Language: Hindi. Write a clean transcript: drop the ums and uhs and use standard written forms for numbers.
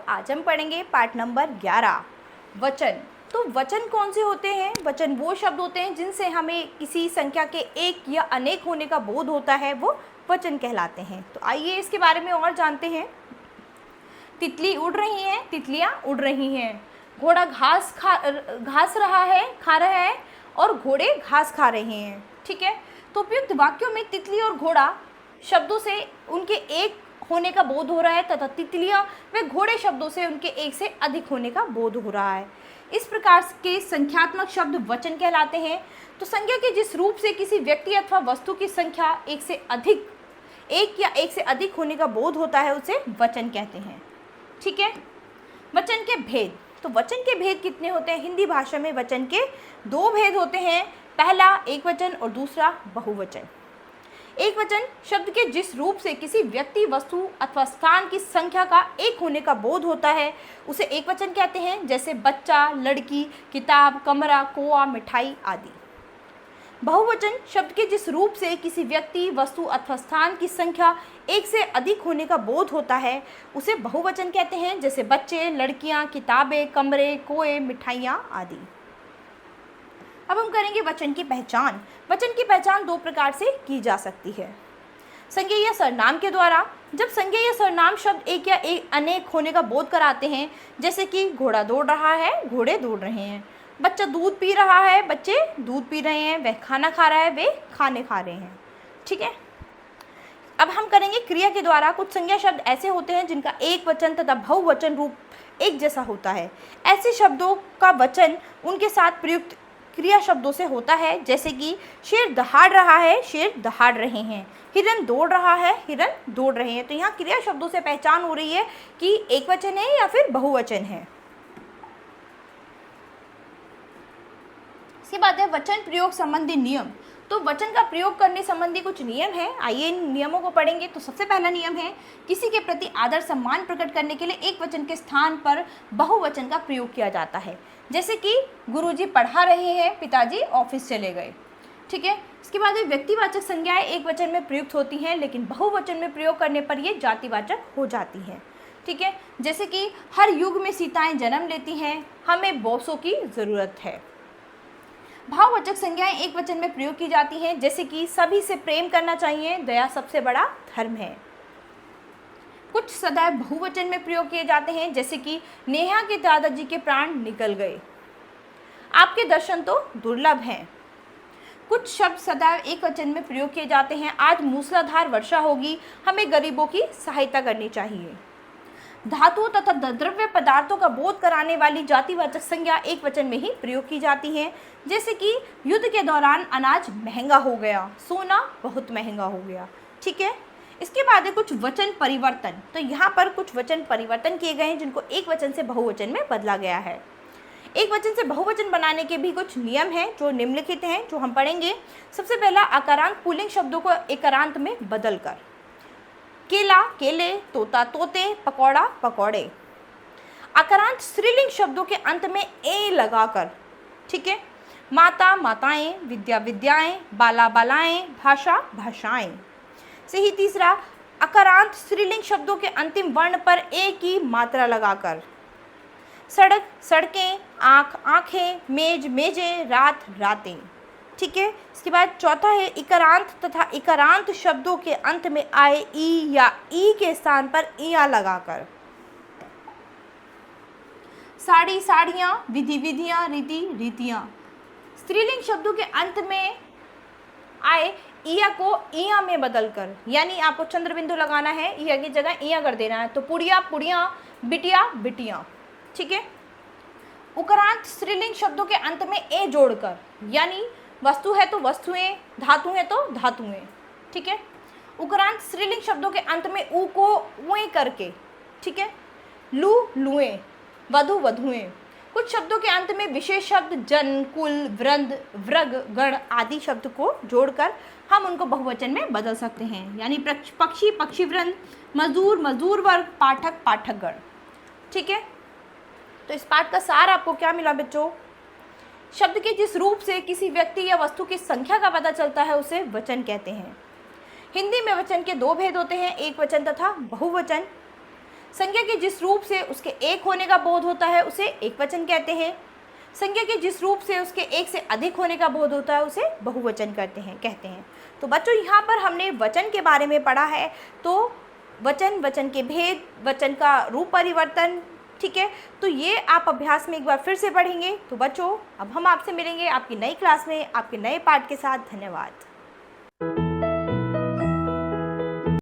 आज हम पढ़ेंगे पाठ नंबर 11 वचन। तो वचन कौन से होते हैं? वचन वो शब्द होते हैं जिनसे हमें किसी संख्या के एक या अनेक होने का बोध होता है, वो वचन कहलाते हैं। तो आइए इसके बारे में और जानते हैं। तितली उड़ रही है, तितलियां उड़ रही हैं। घोड़ा घास खा रहा है और घोड़े घास खा रहे हैं। ठीक है, तो उपयुक्त वाक्यों में तितली और घोड़ा शब्दों से उनके एक होने का बोध हो रहा है तथा तितलियां व घोड़े शब्दों से उनके एक से अधिक होने का बोध हो रहा है। इस प्रकार के संख्यात्मक शब्द वचन कहलाते हैं। तो संख्या के जिस रूप से किसी व्यक्ति अथवा वस्तु की संख्या एक या एक से अधिक होने का बोध होता है उसे वचन कहते हैं। ठीक है, वचन के भेद। तो वचन के भेद कितने होते हैं? हिंदी भाषा में वचन के दो भेद होते हैं। पहला एक वचन और दूसरा बहुवचन। एक वचन शब्द के जिस रूप से किसी व्यक्ति, वस्तु अथवा स्थान की संख्या का एक होने का बोध होता है उसे एक वचन कहते हैं, जैसे बच्चा, लड़की, किताब, कमरा, कुआं, मिठाई आदि। बहुवचन शब्द के जिस रूप से किसी व्यक्ति, वस्तु अथवा स्थान की संख्या एक से अधिक होने का बोध होता है उसे बहुवचन कहते हैं, जैसे बच्चे, लड़कियां, किताबें, कमरे, कुएं, मिठाइयाँ आदि। अब हम करेंगे वचन की पहचान। वचन की पहचान दो प्रकार से की जा सकती है। संज्ञा या सर्वनाम के द्वारा। जब संज्ञा या सर्वनाम शब्द एक या एक अनेक होने का बोध कराते हैं, जैसे कि घोड़ा दौड़ रहा है, घोड़े दौड़ रहे हैं। बच्चा दूध पी रहा है, बच्चे दूध पी रहे हैं। वह खाना खा रहा है, वे खाने खा रहे हैं। ठीक है, अब हम करेंगे क्रिया के द्वारा। कुछ संज्ञा शब्द ऐसे होते हैं जिनका एक वचन तथा बहुवचन रूप एक जैसा होता है। ऐसे शब्दों का वचन उनके साथ प्रयुक्त क्रिया शब्दों से होता है, जैसे कि शेर दहाड़ रहा है, शेर दहाड़ रहे हैं। हिरन दौड़ रहा है, हिरन दौड़ रहे हैं। तो यहाँ क्रिया शब्दों से पहचान हो रही है कि एक वचन है या फिर बहुवचन है। इसके बाद है वचन प्रयोग संबंधी नियम। तो वचन का प्रयोग करने संबंधी कुछ नियम है। आइए इन नियमों को पढ़ेंगे। तो सबसे पहला नियम है, किसी के प्रति आदर सम्मान प्रकट करने के लिए एक वचन के स्थान पर बहुवचन का प्रयोग किया जाता है, जैसे कि गुरुजी पढ़ा रहे हैं, पिताजी ऑफिस चले गए। ठीक है, इसके बाद व्यक्तिवाचक संज्ञाएं एक वचन में प्रयुक्त होती हैं, लेकिन बहुवचन में प्रयोग करने पर ये जातिवाचक हो जाती हैं। ठीक है, जैसे कि हर युग में सीताएं जन्म लेती हैं, हमें बॉसों की ज़रूरत है। भाववाचक संज्ञाएं एक वचन में प्रयोग की जाती हैं, जैसे कि सभी से प्रेम करना चाहिए, दया सबसे बड़ा धर्म है। कुछ सदैव बहुवचन में प्रयोग किए जाते हैं, जैसे कि नेहा के दादाजी के प्राण निकल गए, आपके दर्शन तो दुर्लभ हैं। कुछ शब्द सदैव एक वचन में प्रयोग किए जाते हैं, आज मूसलाधार वर्षा होगी, हमें गरीबों की सहायता करनी चाहिए। धातुओं तथा द्रव्य पदार्थों का बोध कराने वाली जातिवाचक संज्ञा एक वचन में ही प्रयोग की जाती है, जैसे कि युद्ध के दौरान अनाज महंगा हो गया, सोना बहुत महंगा हो गया। ठीक है, इसके बाद है कुछ वचन परिवर्तन। तो यहाँ पर कुछ वचन परिवर्तन किए गए हैं जिनको एक वचन से बहुवचन में बदला गया है। एक वचन से बहुवचन बनाने के भी कुछ नियम हैं जो निम्नलिखित हैं, जो हम पढ़ेंगे। सबसे पहला, अकारांत पुल्लिंग शब्दों को एकारांत में बदलकर। केला केले, तोता तोते, पकौड़ा पकौड़े। अकारांत स्त्रीलिंग शब्दों के अंत में ए लगाकर। ठीक है, माता माताएं, विद्या विद्याएं, बाला बालाएं, भाषा भाषाएं। से ही तीसरा, अकारांत स्त्रीलिंग शब्दों के अंतिम वर्ण पर ए की मात्रा लगाकर। सड़क सड़कें, आँख आँखें, मेज मेजें, रात रातें। ठीक है, इसके बाद चौथा है, इकारांत तथा इकारांत शब्दों के अंत में आए ई या ई के स्थान पर इया लगाकर। साड़ी साड़ियाँ, विधि विधियाँ, रीति रीतियाँ। स्त्रीलिंग शब्दों के अंत में आए इया को इया में बदलकर, यानी आपको चंद्रबिंदु लगाना है, इया की जगह इया कर देना है। तो पुड़िया पुड़ियाँ, बिटिया बिटियाँ। ठीक है, उकारांत स्त्रीलिंग शब्दों के अंत में ए जोड़कर, यानी वस्तु है तो वस्तुएं, धातु है तो धातुएं। ठीक है, उकारांत स्त्रीलिंग शब्दों के अंत में ऊ को उए करके। ठीक है, लू लुएं, वधु वधुएं। कुछ शब्दों के अंत में विशेष शब्द जन, कुल, वृंद, वृग, गण आदि शब्द को जोड़कर हम उनको बहुवचन में बदल सकते हैं, यानी पक्षी पक्षी वृंद, मजदूर मजदूर वर्ग, पाठक पाठक गण। ठीक है, तो इस पाठ का सार आपको क्या मिला बच्चों? शब्द के जिस रूप से किसी व्यक्ति या वस्तु की संख्या का पता चलता है उसे वचन कहते हैं। हिंदी में वचन के दो भेद होते हैं, एक वचन तथा बहुवचन। संज्ञा के जिस रूप से उसके एक होने का बोध होता है उसे एकवचन कहते हैं। संज्ञा के जिस रूप से उसके एक से अधिक होने का बोध होता है उसे बहुवचन कहते हैं। तो बच्चों यहाँ पर हमने वचन के बारे में पढ़ा है। तो वचन, वचन के भेद, वचन का रूप परिवर्तन, ठीक है। तो ये आप अभ्यास में एक बार फिर से पढ़ेंगे। तो बच्चों अब हम आपसे मिलेंगे आपकी नई क्लास में आपके नए पाठ के साथ। धन्यवाद।